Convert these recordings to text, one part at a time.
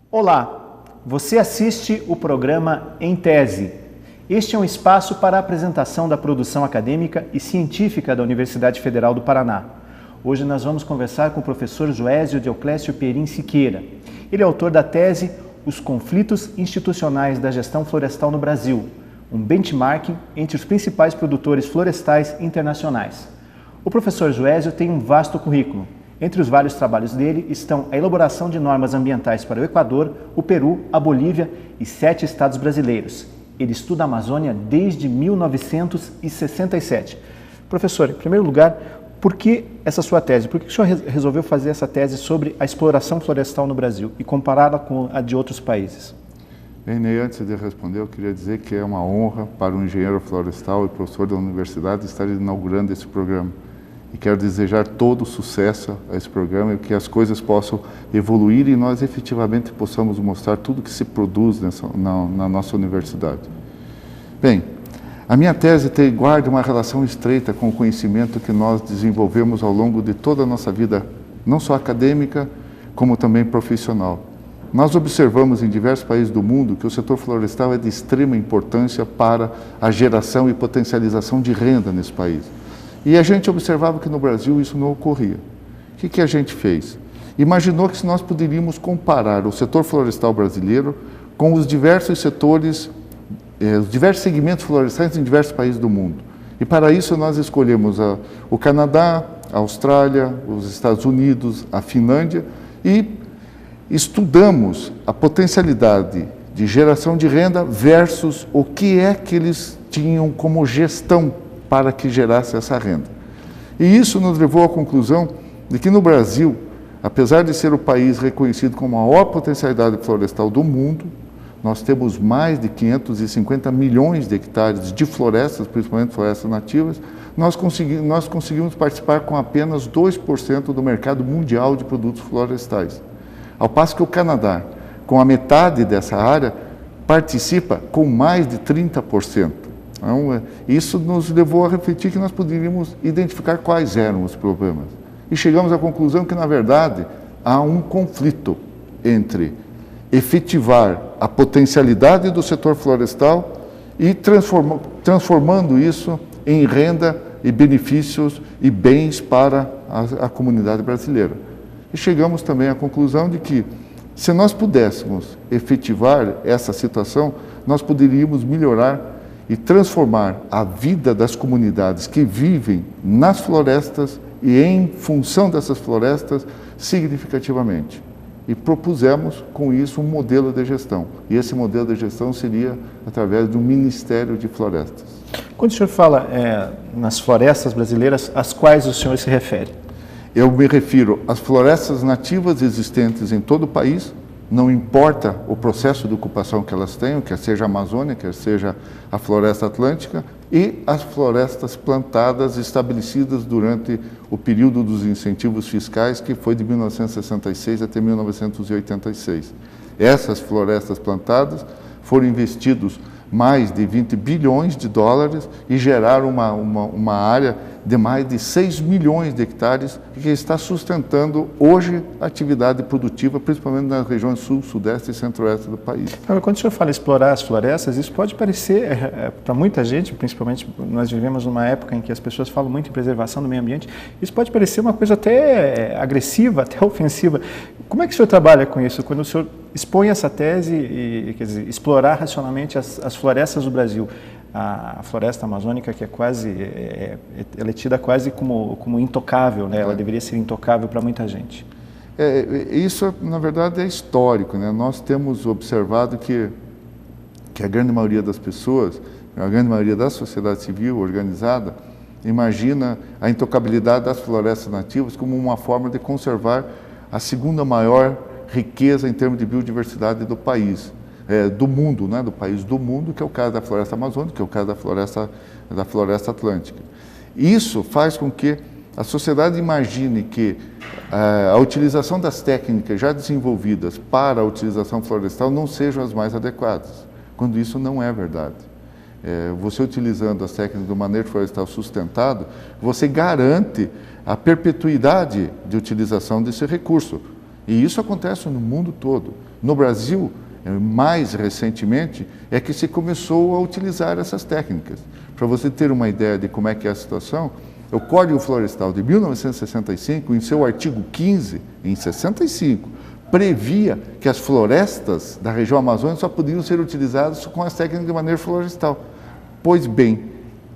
Olá, você assiste o programa Em Tese. Este é um espaço para a apresentação da produção acadêmica e científica da Universidade Federal do Paraná. Hoje nós vamos conversar com o professor Joésio Deoclésio Perim Siqueira. Ele é autor da tese Os Conflitos Institucionais da Gestão Florestal no Brasil, um benchmarking entre os principais produtores florestais internacionais. O professor Joésio tem um vasto currículo. Entre os vários trabalhos dele estão a elaboração de normas ambientais para o Equador, o Peru, a Bolívia e 7 estados brasileiros. Ele estuda a Amazônia desde 1967. Professor, em primeiro lugar, por que essa sua tese? Por que o senhor resolveu fazer essa tese sobre a exploração florestal no Brasil e compará-la com a de outros países? Bem, Ney, antes de responder, eu queria dizer que é uma honra para um engenheiro florestal e professor da universidade estar inaugurando esse programa. E quero desejar todo o sucesso a esse programa e que as coisas possam evoluir e nós efetivamente possamos mostrar tudo que se produz na nossa universidade. Bem, a minha tese guarda uma relação estreita com o conhecimento que nós desenvolvemos ao longo de toda a nossa vida, não só acadêmica, como também profissional. Nós observamos em diversos países do mundo que o setor florestal é de extrema importância para a geração e potencialização de renda nesse país. E a gente observava que no Brasil isso não ocorria. O que a gente fez? Imaginou que nós poderíamos comparar o setor florestal brasileiro com os diversos setores, os diversos segmentos florestais em diversos países do mundo. E para isso nós escolhemos o Canadá, a Austrália, os Estados Unidos, a Finlândia e estudamos a potencialidade de geração de renda versus o que é que eles tinham como gestão para que gerasse essa renda. E isso nos levou à conclusão de que no Brasil, apesar de ser o país reconhecido como a maior potencialidade florestal do mundo, nós temos mais de 550 milhões de hectares de florestas, principalmente florestas nativas, nós conseguimos participar com apenas 2% do mercado mundial de produtos florestais. Ao passo que o Canadá, com a metade dessa área, participa com mais de 30%. Então, isso nos levou a refletir que nós poderíamos identificar quais eram os problemas. E chegamos à conclusão que, na verdade, há um conflito entre efetivar a potencialidade do setor florestal e transformando isso em renda e benefícios e bens para a comunidade brasileira. E chegamos também à conclusão de que, se nós pudéssemos efetivar essa situação, nós poderíamos melhorar e transformar a vida das comunidades que vivem nas florestas e em função dessas florestas significativamente. E propusemos com isso um modelo de gestão. E esse modelo de gestão seria através do Ministério de Florestas. Quando o senhor fala nas florestas brasileiras, às quais o senhor se refere? Eu me refiro às florestas nativas existentes em todo o país, não importa o processo de ocupação que elas tenham, quer seja a Amazônia, quer seja a Floresta Atlântica, e as florestas plantadas estabelecidas durante o período dos incentivos fiscais, que foi de 1966 até 1986. Essas florestas plantadas foram investidos mais de 20 bilhões de dólares e geraram uma área de mais de 6 milhões de hectares que está sustentando hoje a atividade produtiva, principalmente nas regiões sul, sudeste e centro-oeste do país. Agora, quando o senhor fala explorar as florestas, isso pode parecer, para muita gente, principalmente nós vivemos numa época em que as pessoas falam muito em preservação do meio ambiente, isso pode parecer uma coisa até agressiva, até ofensiva. Como é que o senhor trabalha com isso? Quando o senhor expõe essa tese e, quer dizer, explorar racionalmente as florestas do Brasil, a floresta amazônica, que ela é tida quase como intocável, né? Ela deveria ser intocável para muita gente. Isso, na verdade, é histórico, né? Nós temos observado que a grande maioria das pessoas, a grande maioria da sociedade civil organizada, imagina a intocabilidade das florestas nativas como uma forma de conservar a segunda maior riqueza em termos de biodiversidade do país. Do mundo, né? Do país do mundo, que é o caso da floresta amazônica, que é o caso da floresta atlântica. Isso faz com que a sociedade imagine que a utilização das técnicas já desenvolvidas para a utilização florestal não sejam as mais adequadas, quando isso não é verdade. Você utilizando as técnicas do manejo florestal sustentado, você garante a perpetuidade de utilização desse recurso. E isso acontece no mundo todo. No Brasil, mais recentemente, é que se começou a utilizar essas técnicas. Para você ter uma ideia de como é que é a situação, o Código Florestal de 1965, em seu artigo 15, em 65, previa que as florestas da região amazônica só podiam ser utilizadas com as técnicas de manejo florestal. Pois bem,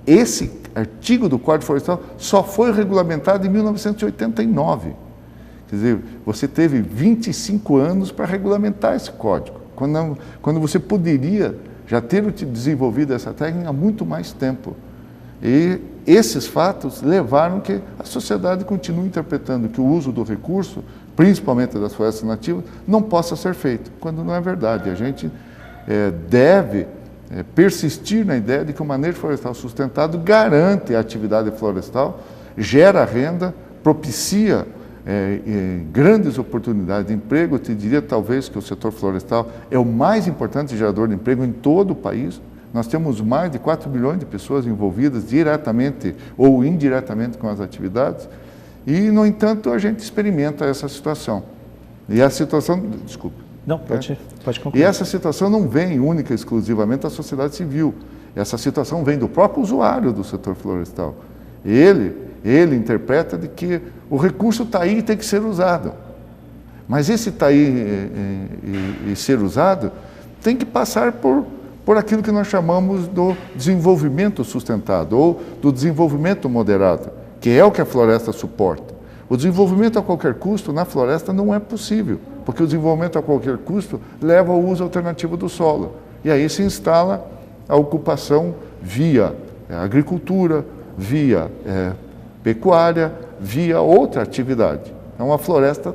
esse artigo do Código Florestal só foi regulamentado em 1989. Quer dizer, você teve 25 anos para regulamentar esse código, quando você poderia já ter desenvolvido essa técnica há muito mais tempo. E esses fatos levaram que a sociedade continue interpretando que o uso do recurso, principalmente das florestas nativas, não possa ser feito, quando não é verdade. A gente deve persistir na ideia de que o manejo florestal sustentado garante a atividade florestal, gera renda, propicia grandes oportunidades de emprego. Eu te diria talvez que o setor florestal é o mais importante gerador de emprego em todo o país. Nós temos mais de 4 milhões de pessoas envolvidas diretamente ou indiretamente com as atividades e, no entanto, a gente experimenta essa situação. E a situação... Desculpe. Não, pode concluir. E essa situação não vem única e exclusivamente da sociedade civil. Essa situação vem do próprio usuário do setor florestal. Ele interpreta de que o recurso está aí e tem que ser usado. Mas esse está aí e ser usado tem que passar por aquilo que nós chamamos do desenvolvimento sustentado ou do desenvolvimento moderado, que é o que a floresta suporta. O desenvolvimento a qualquer custo na floresta não é possível, porque o desenvolvimento a qualquer custo leva ao uso alternativo do solo. E aí se instala a ocupação via agricultura, via pecuária, via outra atividade. Então a floresta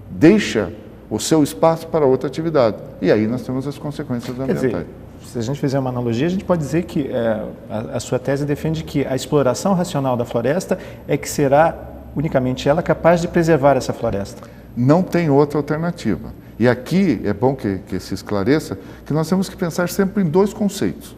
deixa o seu espaço para outra atividade. E aí nós temos as consequências ambientais. Quer dizer, se a gente fizer uma analogia, a gente pode dizer que a sua tese defende que a exploração racional da floresta é que será unicamente ela capaz de preservar essa floresta. Não tem outra alternativa. E aqui é bom que se esclareça que nós temos que pensar sempre em dois conceitos.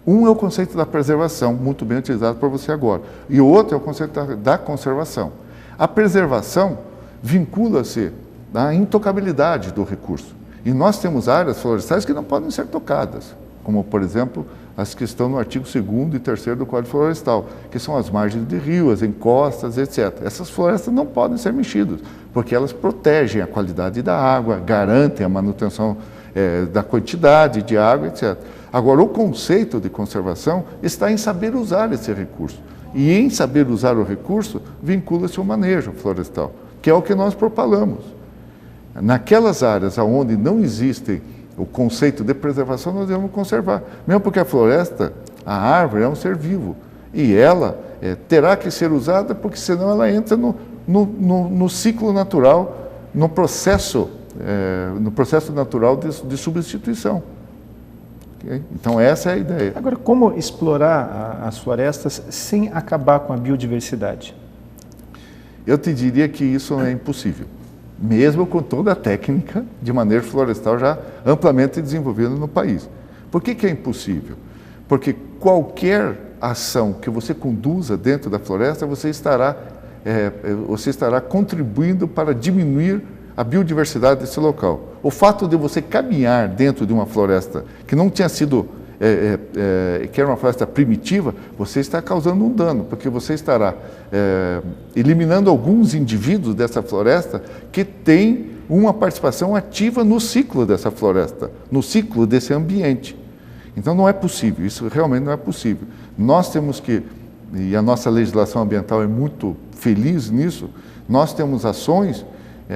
Um é o conceito da preservação, muito bem utilizado por você agora, e o outro é o conceito da conservação. A preservação vincula-se à intocabilidade do recurso. E nós temos áreas florestais que não podem ser tocadas, como, por exemplo, as que estão no artigo 2º e 3º do Código Florestal, que são as margens de rios, as encostas, etc. Essas florestas não podem ser mexidas, porque elas protegem a qualidade da água, garantem a manutenção da quantidade de água, etc. Agora, o conceito de conservação está em saber usar esse recurso. E em saber usar o recurso, vincula-se ao manejo florestal, que é o que nós propalamos. Naquelas áreas onde não existe o conceito de preservação, nós devemos conservar. Mesmo porque a floresta, a árvore, é um ser vivo. E ela terá que ser usada, porque senão ela entra no ciclo natural, no processo natural de substituição. Okay? Então essa é a ideia. Agora, como explorar as florestas sem acabar com a biodiversidade? Eu te diria que isso é impossível, mesmo com toda a técnica de manejo florestal já amplamente desenvolvida no país. Por que é impossível? Porque qualquer ação que você conduza dentro da floresta, você estará contribuindo para diminuir a biodiversidade desse local. O fato de você caminhar dentro de uma floresta que não tinha sido, que era uma floresta primitiva, você está causando um dano, porque você estará eliminando alguns indivíduos dessa floresta que têm uma participação ativa no ciclo dessa floresta, no ciclo desse ambiente. Então não é possível, isso realmente não é possível. Nós temos que, e a nossa legislação ambiental é muito feliz nisso, nós temos ações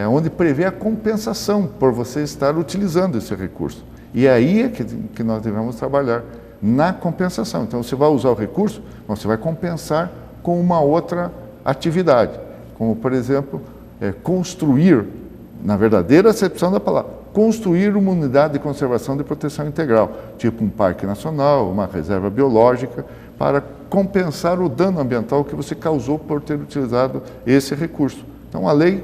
onde prevê a compensação por você estar utilizando esse recurso. E aí é que nós devemos trabalhar, na compensação. Então você vai usar o recurso, você vai compensar com uma outra atividade, como por exemplo, construir, na verdadeira acepção da palavra, construir uma unidade de conservação e proteção integral, tipo um parque nacional, uma reserva biológica, para compensar o dano ambiental que você causou por ter utilizado esse recurso. Então a lei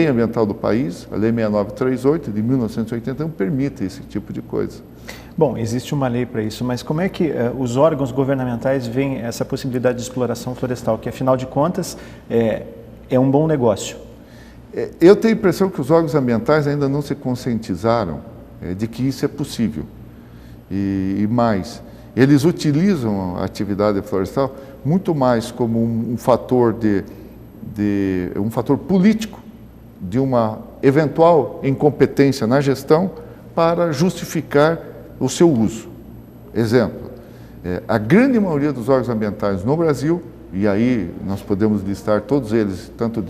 ambiental do país, a Lei 6938 de 1981, permite esse tipo de coisa. Bom, existe uma lei para isso, mas como é que os órgãos governamentais veem essa possibilidade de exploração florestal, que afinal de contas é um bom negócio? Eu tenho a impressão que os órgãos ambientais ainda não se conscientizaram de que isso é possível. E mais, eles utilizam a atividade florestal muito mais como um fator um fator político de uma eventual incompetência na gestão para justificar o seu uso. Exemplo, a grande maioria dos órgãos ambientais no Brasil, e aí nós podemos listar todos eles, tanto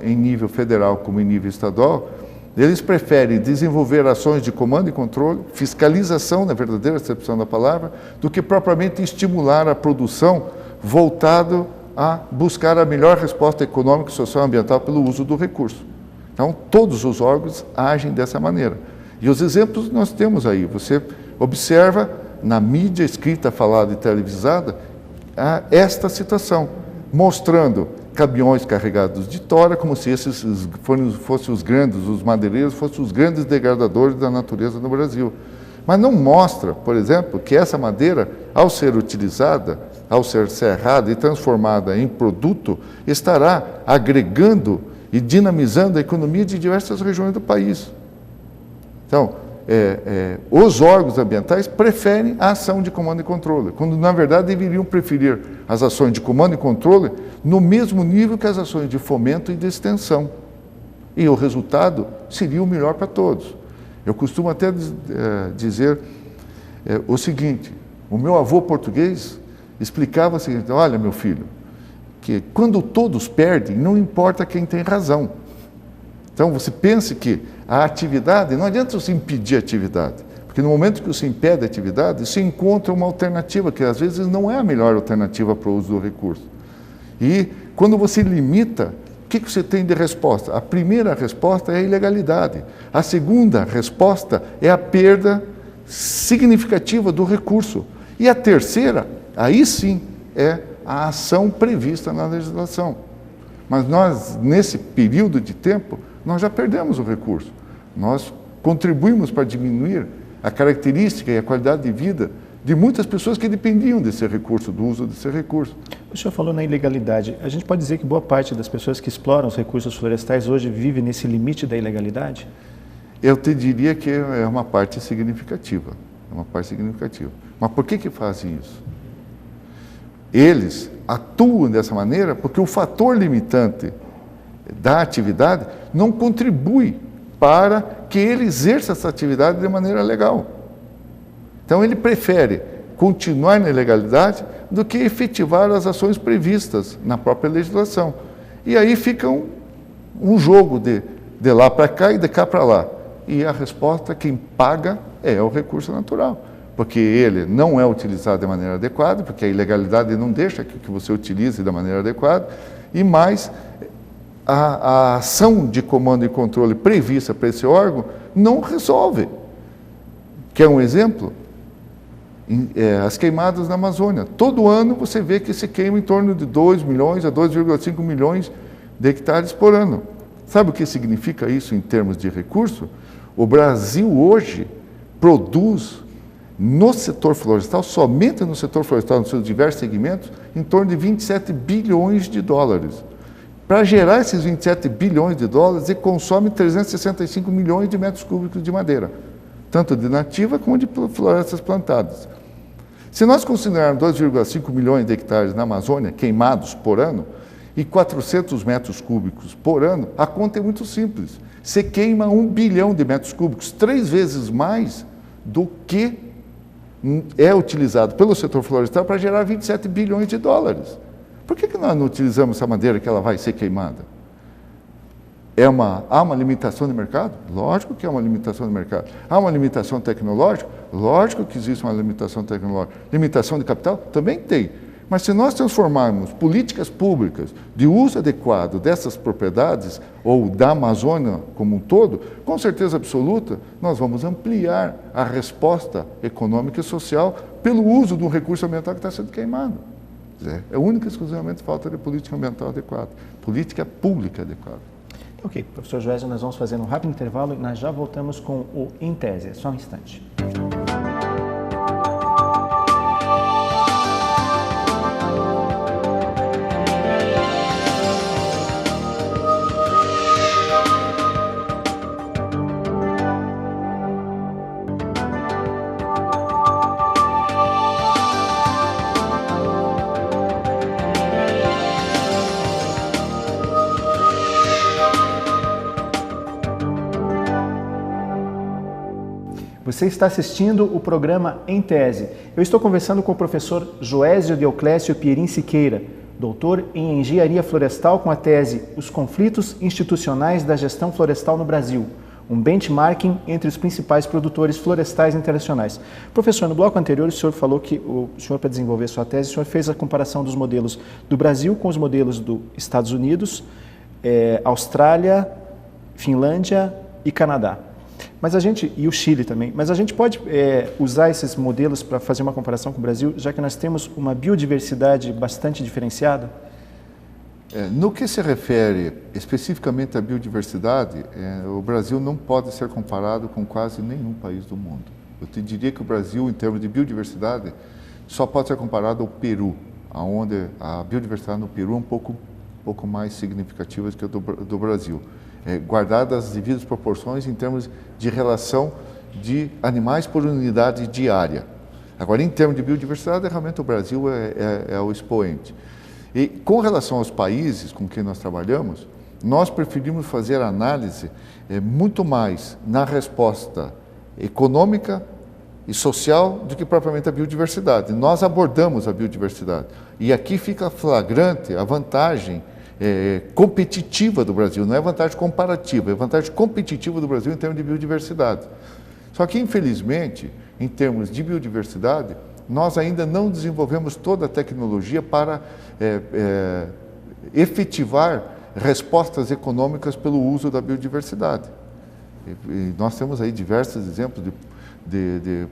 em nível federal como em nível estadual, eles preferem desenvolver ações de comando e controle, fiscalização, na verdadeira acepção da palavra, do que propriamente estimular a produção voltado a buscar a melhor resposta econômica, social e ambiental pelo uso do recurso. Então, todos os órgãos agem dessa maneira. E os exemplos nós temos aí. Você observa na mídia escrita, falada e televisada esta situação, mostrando caminhões carregados de tora, como se esses fossem os grandes, os madeireiros, fossem os grandes degradadores da natureza no Brasil. Mas não mostra, por exemplo, que essa madeira, ao ser utilizada, ao ser serrada e transformada em produto, estará agregando e dinamizando a economia de diversas regiões do país. Então, os órgãos ambientais preferem a ação de comando e controle, quando na verdade deveriam preferir as ações de comando e controle no mesmo nível que as ações de fomento e de extensão. E o resultado seria o melhor para todos. Eu costumo até dizer o seguinte: o meu avô português explicava o seguinte: olha, meu filho, que quando todos perdem, não importa quem tem razão. Então, você pense que a atividade, não adianta você impedir a atividade, porque no momento que você impede a atividade, você encontra uma alternativa, que às vezes não é a melhor alternativa para o uso do recurso. E quando você limita, o que você tem de resposta? A primeira resposta é a ilegalidade. A segunda resposta é a perda significativa do recurso. E a terceira, aí sim, é a ação prevista na legislação. Mas nós, nesse período de tempo, nós já perdemos o recurso. Nós contribuímos para diminuir a característica e a qualidade de vida de muitas pessoas que dependiam desse recurso, do uso desse recurso. O senhor falou na ilegalidade. A gente pode dizer que boa parte das pessoas que exploram os recursos florestais hoje vive nesse limite da ilegalidade? Eu te diria que é uma parte significativa. É uma parte significativa. Mas por que fazem isso? Eles atuam dessa maneira porque o fator limitante da atividade não contribui para que ele exerça essa atividade de maneira legal. Então ele prefere continuar na ilegalidade do que efetivar as ações previstas na própria legislação. E aí fica um jogo de lá para cá e de cá para lá. E a resposta, quem paga, é o recurso natural. Porque ele não é utilizado de maneira adequada, porque a ilegalidade não deixa que você utilize da maneira adequada, e mais, a ação de comando e controle prevista para esse órgão não resolve. Quer um exemplo? As queimadas na Amazônia. Todo ano você vê que se queima em torno de 2 milhões a 2,5 milhões de hectares por ano. Sabe o que significa isso em termos de recurso? O Brasil hoje produz no setor florestal, somente no setor florestal, nos seus diversos segmentos, em torno de 27 bilhões de dólares. Para gerar esses 27 bilhões de dólares, ele consome 365 milhões de metros cúbicos de madeira, tanto de nativa como de florestas plantadas. Se nós considerarmos 2,5 milhões de hectares na Amazônia queimados por ano e 400 metros cúbicos por ano, a conta é muito simples. Você queima 1 bilhão de metros cúbicos, 3 vezes mais do que é utilizado pelo setor florestal para gerar 27 bilhões de dólares. Por que nós não utilizamos essa madeira que ela vai ser queimada? Há uma limitação de mercado? Lógico que há uma limitação de mercado. Há uma limitação tecnológica? Lógico que existe uma limitação tecnológica. Limitação de capital? Também tem. Mas se nós transformarmos políticas públicas de uso adequado dessas propriedades, ou da Amazônia como um todo, com certeza absoluta, nós vamos ampliar a resposta econômica e social pelo uso de um recurso ambiental que está sendo queimado. É única e exclusivamente falta de política ambiental adequada, política pública adequada. Ok, professor Joésio, nós vamos fazer um rápido intervalo e nós já voltamos com o Em Tese. Só um instante. Você está assistindo o programa Em Tese. Eu estou conversando com o professor Joésio Deoclésio Pierin Siqueira, doutor em Engenharia Florestal com a tese Os Conflitos Institucionais da Gestão Florestal no Brasil, um benchmarking entre os principais produtores florestais internacionais. Professor, no bloco anterior o senhor falou que o senhor, para desenvolver sua tese, o senhor fez a comparação dos modelos do Brasil com os modelos dos Estados Unidos, Austrália, Finlândia e Canadá. E o Chile também. Mas a gente pode usar esses modelos para fazer uma comparação com o Brasil, já que nós temos uma biodiversidade bastante diferenciada? No que se refere especificamente à biodiversidade, o Brasil não pode ser comparado com quase nenhum país do mundo. Eu te diria que o Brasil, em termos de biodiversidade, só pode ser comparado ao Peru, onde a biodiversidade no Peru é um pouco mais significativa do que a do Brasil. Guardadas as devidas proporções em termos de relação de animais por unidade diária. Agora, em termos de biodiversidade, realmente o Brasil é o expoente. E com relação aos países com quem nós trabalhamos, nós preferimos fazer análise muito mais na resposta econômica e social do que propriamente a biodiversidade. Nós abordamos a biodiversidade. E aqui fica flagrante a vantagem competitiva do Brasil, não é vantagem comparativa, é vantagem competitiva do Brasil em termos de biodiversidade. Só que, infelizmente, em termos de biodiversidade, nós ainda não desenvolvemos toda a tecnologia para efetivar respostas econômicas pelo uso da biodiversidade. E nós temos aí diversos exemplos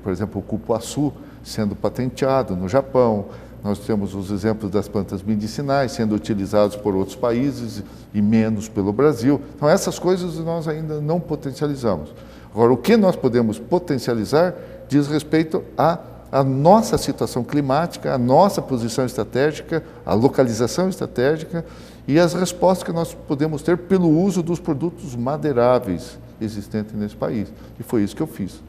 por exemplo, o cupuaçu sendo patenteado no Japão. Nós temos os exemplos das plantas medicinais sendo utilizados por outros países e menos pelo Brasil. Então, essas coisas nós ainda não potencializamos. Agora, o que nós podemos potencializar diz respeito à nossa situação climática, à nossa posição estratégica, à localização estratégica e as respostas que nós podemos ter pelo uso dos produtos madeiráveis existentes nesse país. E foi isso que eu fiz.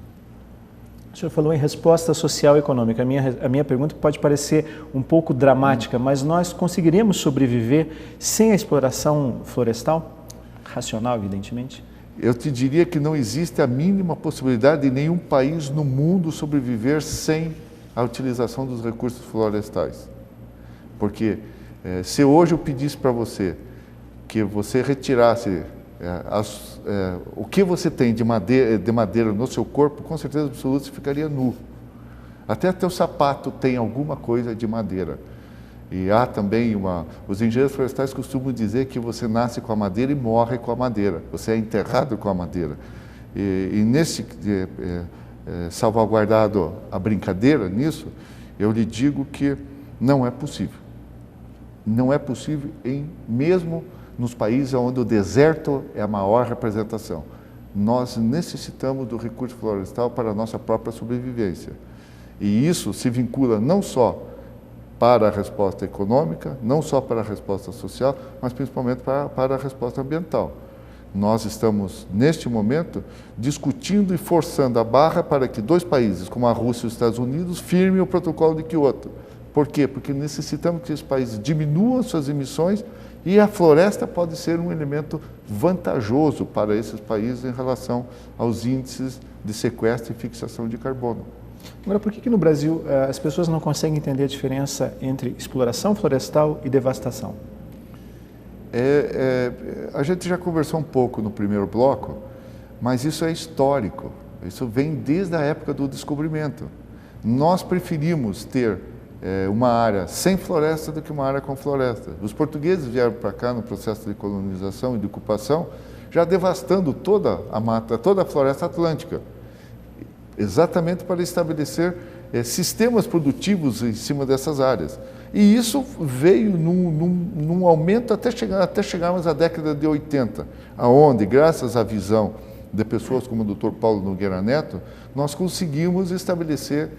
O senhor falou em resposta social e econômica. A minha pergunta pode parecer um pouco dramática, mas nós conseguiríamos sobreviver sem a exploração florestal? Racional, evidentemente. Eu te diria que não existe a mínima possibilidade de nenhum país no mundo sobreviver sem a utilização dos recursos florestais. Porque se hoje eu pedisse para você que você retirasse o que você tem de madeira no seu corpo, com certeza absoluta você ficaria nu. Até teu sapato tem alguma coisa de madeira. E há também os engenheiros florestais costumam dizer que você nasce com a madeira e morre com a madeira. Você é enterrado com a madeira. E nesse salvaguardado a brincadeira nisso, eu lhe digo que não é possível. Não é possível mesmo nos países onde o deserto é a maior representação. Nós necessitamos do recurso florestal para a nossa própria sobrevivência. E isso se vincula não só para a resposta econômica, não só para a resposta social, mas principalmente para a resposta ambiental. Nós estamos, neste momento, discutindo e forçando a barra para que dois países, como a Rússia e os Estados Unidos, firmem o protocolo de Kyoto. Por quê? Porque necessitamos que esses países diminuam suas emissões e a floresta pode ser um elemento vantajoso para esses países em relação aos índices de sequestro e fixação de carbono. Agora, por que no Brasil as pessoas não conseguem entender a diferença entre exploração florestal e devastação? A gente já conversou um pouco no primeiro bloco, mas isso é histórico. Isso vem desde a época do descobrimento. Nós preferimos ter uma área sem floresta do que uma área com floresta. Os portugueses vieram para cá no processo de colonização e de ocupação, já devastando toda a mata, toda a floresta atlântica, exatamente para estabelecer sistemas produtivos em cima dessas áreas. E isso veio num aumento até chegarmos à década de 80, aonde, graças à visão de pessoas como o Dr. Paulo Nogueira Neto, nós conseguimos estabelecer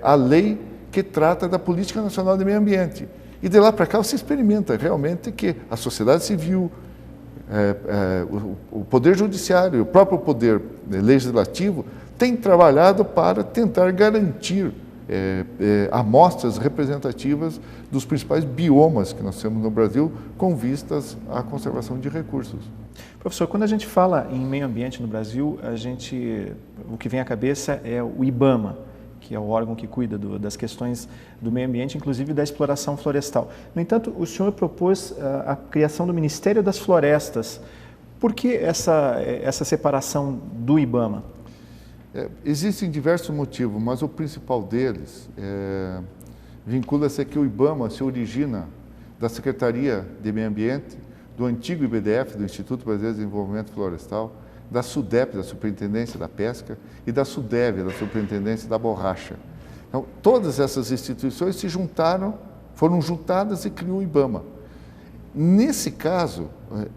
a lei que trata da Política Nacional de Meio Ambiente. E de lá para cá você experimenta realmente que a sociedade civil, o Poder Judiciário, o próprio Poder Legislativo tem trabalhado para tentar garantir amostras representativas dos principais biomas que nós temos no Brasil com vistas à conservação de recursos. Professor, quando a gente fala em meio ambiente no Brasil, o que vem à cabeça é o IBAMA, que é o órgão que cuida das questões do meio ambiente, inclusive da exploração florestal. No entanto, o senhor propôs a criação do Ministério das Florestas. Por que essa separação do IBAMA? Existem diversos motivos, mas o principal deles vincula-se a que o IBAMA se origina da Secretaria de Meio Ambiente, do antigo IBDF, do Instituto Brasileiro de Desenvolvimento Florestal, da SUDEP, da Superintendência da Pesca, e da SUDEV, da Superintendência da Borracha. Então, todas essas instituições se juntaram, foram juntadas e criou o IBAMA. Nesse caso,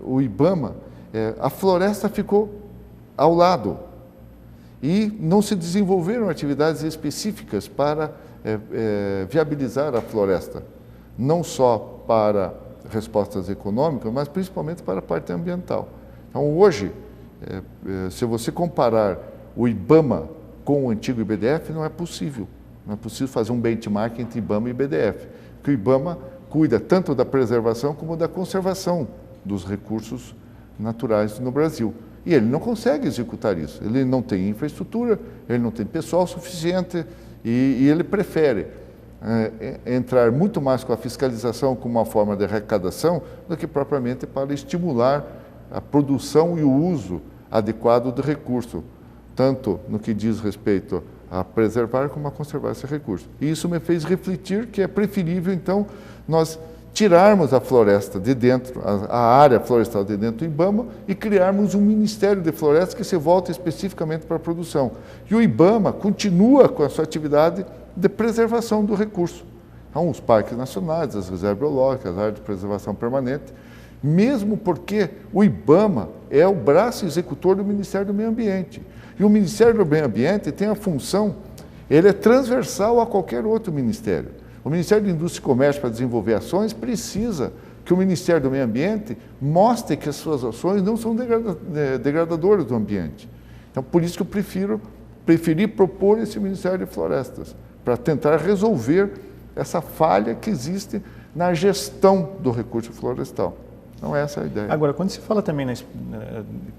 o IBAMA, a floresta ficou ao lado e não se desenvolveram atividades específicas para viabilizar a floresta, não só para respostas econômicas, mas principalmente para a parte ambiental. Então, hoje, se você comparar o IBAMA com o antigo IBDF, não é possível. Não é possível fazer um benchmark entre IBAMA e IBDF, porque o IBAMA cuida tanto da preservação como da conservação dos recursos naturais no Brasil. E ele não consegue executar isso. Ele não tem infraestrutura, ele não tem pessoal suficiente e ele prefere entrar muito mais com a fiscalização como uma forma de arrecadação do que propriamente para estimular a produção e o uso adequado do recurso, tanto no que diz respeito a preservar como a conservar esse recurso. E isso me fez refletir que é preferível, então, nós tirarmos a floresta de dentro, a área florestal de dentro do IBAMA e criarmos um Ministério de Florestas que se volta especificamente para a produção. E o IBAMA continua com a sua atividade de preservação do recurso. Então, os parques nacionais, as reservas biológicas, as áreas de preservação permanente, mesmo porque o IBAMA é o braço executor do Ministério do Meio Ambiente. E o Ministério do Meio Ambiente tem a função, ele é transversal a qualquer outro ministério. O Ministério da Indústria e Comércio, para desenvolver ações, precisa que o Ministério do Meio Ambiente mostre que as suas ações não são degradadoras do ambiente. Então, por isso que eu preferi propor esse Ministério de Florestas, para tentar resolver essa falha que existe na gestão do recurso florestal. Então, essa é a ideia. Agora, quando se fala também,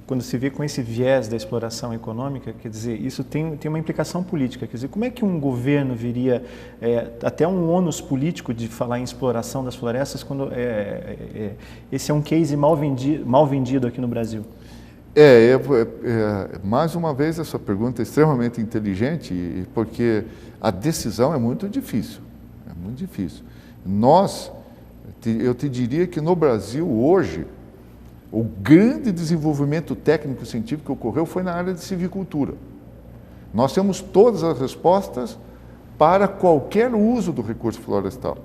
quando se vê com esse viés da exploração econômica, quer dizer, isso tem uma implicação política. Quer dizer, como é que um governo viria até um ônus político de falar em exploração das florestas quando esse é um case mal vendido aqui no Brasil? Mais uma vez, essa pergunta é extremamente inteligente, porque a decisão é muito difícil. É muito difícil. Eu te diria que no Brasil, hoje, o grande desenvolvimento técnico-científico que ocorreu foi na área de silvicultura. Nós temos todas as respostas para qualquer uso do recurso florestal.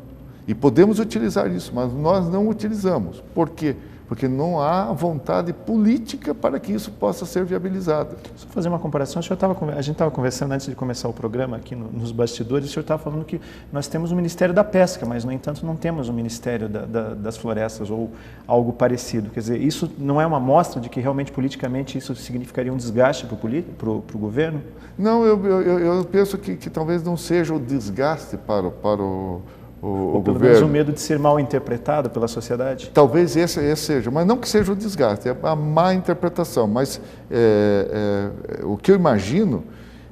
E podemos utilizar isso, mas nós não utilizamos. Por quê? Porque não há vontade política para que isso possa ser viabilizado. Só fazer uma comparação, a gente estava conversando antes de começar o programa aqui nos bastidores, o senhor estava falando que nós temos o Ministério da Pesca, mas, no entanto, não temos o Ministério das Florestas ou algo parecido. Quer dizer, isso não é uma amostra de que realmente politicamente isso significaria um desgaste para o governo? Não, eu penso que talvez não seja o desgaste para o ou pelo menos o medo de ser mal interpretado pela sociedade? Talvez esse seja, mas não que seja o desgaste, é a má interpretação. Mas o que eu imagino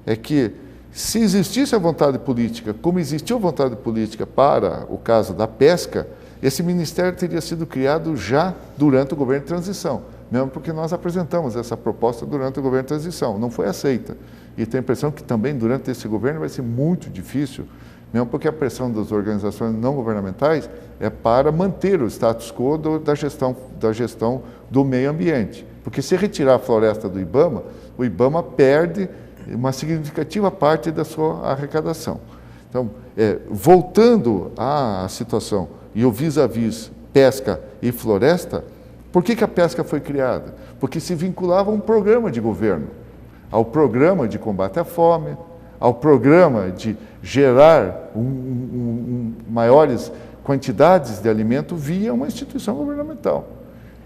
é que se existisse a vontade política, como existiu a vontade política para o caso da pesca, esse ministério teria sido criado já durante o governo de transição, mesmo porque nós apresentamos essa proposta durante o governo de transição, não foi aceita. E tenho a impressão que também durante esse governo vai ser muito difícil, mesmo porque a pressão das organizações não governamentais é para manter o status quo da gestão do meio ambiente. Porque se retirar a floresta do IBAMA, o IBAMA perde uma significativa parte da sua arrecadação. Então, voltando à situação e o vis-à-vis pesca e floresta, por que a pesca foi criada? Porque se vinculava a um programa de governo, ao programa de combate à fome, ao programa de gerar maiores quantidades de alimento via uma instituição governamental.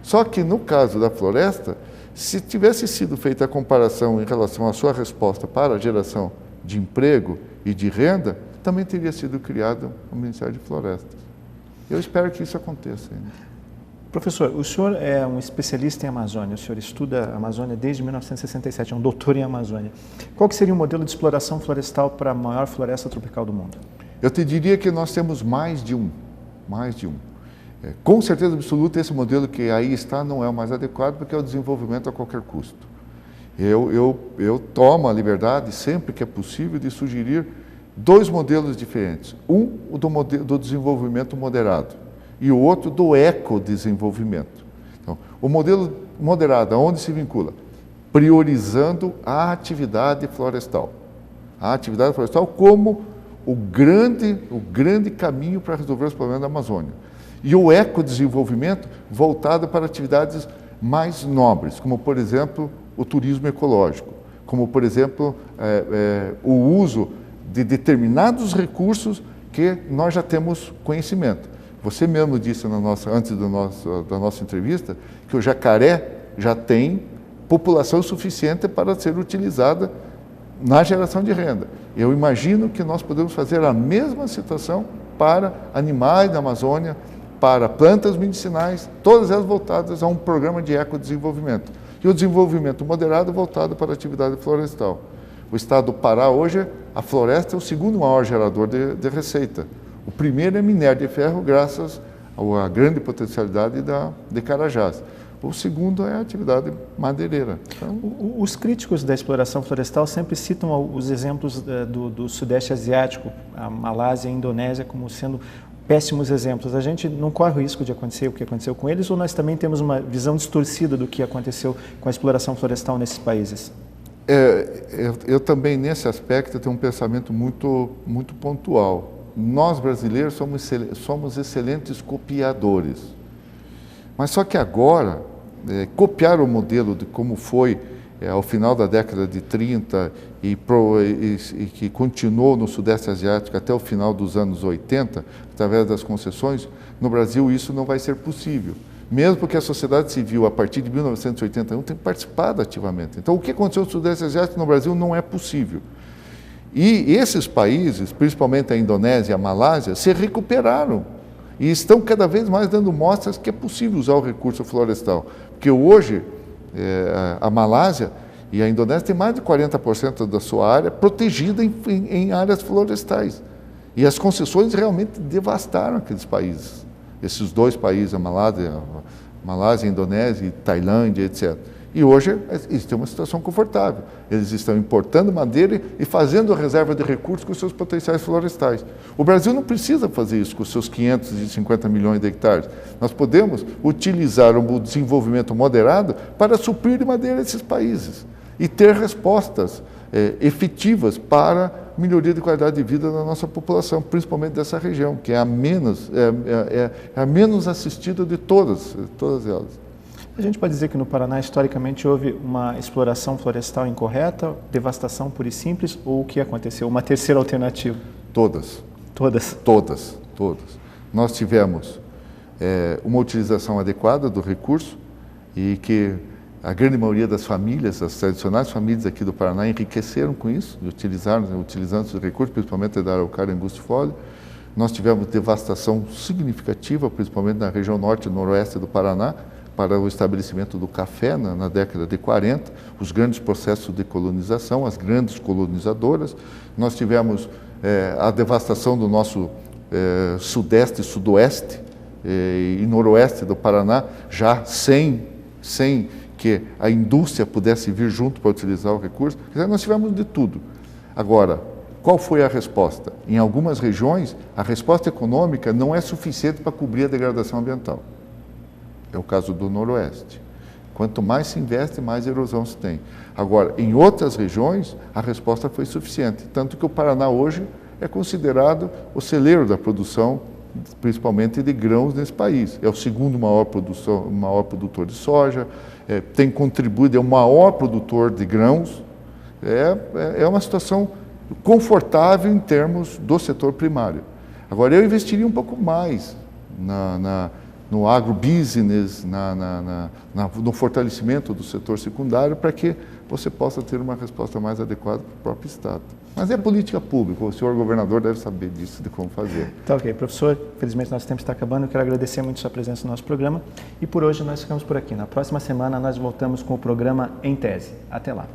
Só que no caso da floresta, se tivesse sido feita a comparação em relação à sua resposta para a geração de emprego e de renda, também teria sido criado o Ministério de Florestas. Eu espero que isso aconteça ainda. Professor, o senhor é um especialista em Amazônia, o senhor estuda a Amazônia desde 1967, é um doutor em Amazônia. Qual que seria o modelo de exploração florestal para a maior floresta tropical do mundo? Eu te diria que nós temos mais de um. Com certeza absoluta, esse modelo que aí está não é o mais adequado, porque é o desenvolvimento a qualquer custo. Eu tomo a liberdade, sempre que é possível, de sugerir dois modelos diferentes. Um, o do desenvolvimento moderado, e o outro do ecodesenvolvimento. Então, o modelo moderado, aonde se vincula? Priorizando a atividade florestal. A atividade florestal como o grande caminho para resolver os problemas da Amazônia. E o ecodesenvolvimento voltado para atividades mais nobres, como, por exemplo, o turismo ecológico, como, por exemplo, o uso de determinados recursos que nós já temos conhecimento. Você mesmo disse antes da nossa entrevista que o jacaré já tem população suficiente para ser utilizada na geração de renda. Eu imagino que nós podemos fazer a mesma situação para animais da Amazônia, para plantas medicinais, todas elas voltadas a um programa de ecodesenvolvimento. E o desenvolvimento moderado voltado para a atividade florestal. O estado do Pará hoje, a floresta é o segundo maior gerador de receita. O primeiro é minério de ferro, graças à grande potencialidade de Carajás. O segundo é a atividade madeireira. Então, os críticos da exploração florestal sempre citam os exemplos do Sudeste Asiático, a Malásia e a Indonésia, como sendo péssimos exemplos. A gente não corre o risco de acontecer o que aconteceu com eles, ou nós também temos uma visão distorcida do que aconteceu com a exploração florestal nesses países? Eu também, nesse aspecto, tenho um pensamento muito pontual. Nós, brasileiros, somos excelentes copiadores. Mas só que agora, copiar o modelo de como foi ao final da década de 30 e que continuou no Sudeste Asiático até o final dos anos 80, através das concessões, no Brasil isso não vai ser possível. Mesmo porque a sociedade civil, a partir de 1981, tem participado ativamente. Então, o que aconteceu no Sudeste Asiático no Brasil não é possível. E esses países, principalmente a Indonésia e a Malásia, se recuperaram e estão cada vez mais dando mostras que é possível usar o recurso florestal. Porque hoje a Malásia e a Indonésia têm mais de 40% da sua área protegida em áreas florestais. E as concessões realmente devastaram aqueles países. Esses dois países, a Malásia, a Indonésia e Tailândia, etc. E hoje eles têm uma situação confortável. Eles estão importando madeira e fazendo reserva de recursos com seus potenciais florestais. O Brasil não precisa fazer isso com seus 550 milhões de hectares. Nós podemos utilizar o desenvolvimento moderado para suprir de madeira esses países e ter respostas efetivas para a melhoria de qualidade de vida da nossa população, principalmente dessa região, que é a menos assistida de todas elas. A gente pode dizer que no Paraná, historicamente, houve uma exploração florestal incorreta, devastação pura e simples, ou o que aconteceu? Uma terceira alternativa? Todas. Todas? Todas. Nós tivemos uma utilização adequada do recurso e que a grande maioria das famílias, as tradicionais famílias aqui do Paraná, enriqueceram com isso, utilizando os recursos, principalmente da araucária angustifólia. Nós tivemos devastação significativa, principalmente na região norte e noroeste do Paraná, para o estabelecimento do café na década de 40, os grandes processos de colonização, as grandes colonizadoras. Nós tivemos a devastação do nosso sudeste e sudoeste e noroeste do Paraná, já sem que a indústria pudesse vir junto para utilizar o recurso. Nós tivemos de tudo. Agora, qual foi a resposta? Em algumas regiões, a resposta econômica não é suficiente para cobrir a degradação ambiental. É o caso do Noroeste. Quanto mais se investe, mais erosão se tem. Agora, em outras regiões, a resposta foi suficiente. Tanto que o Paraná hoje é considerado o celeiro da produção, principalmente de grãos nesse país. É o segundo maior produtor de soja, tem contribuído, é o maior produtor de grãos. É uma situação confortável em termos do setor primário. Agora, eu investiria um pouco mais no agrobusiness, no fortalecimento do setor secundário, para que você possa ter uma resposta mais adequada para o próprio Estado. Mas é política pública, o senhor governador deve saber disso, de como fazer. Tá ok, professor, felizmente nosso tempo está acabando, eu quero agradecer muito sua presença no nosso programa e por hoje nós ficamos por aqui. Na próxima semana nós voltamos com o programa Em Tese. Até lá.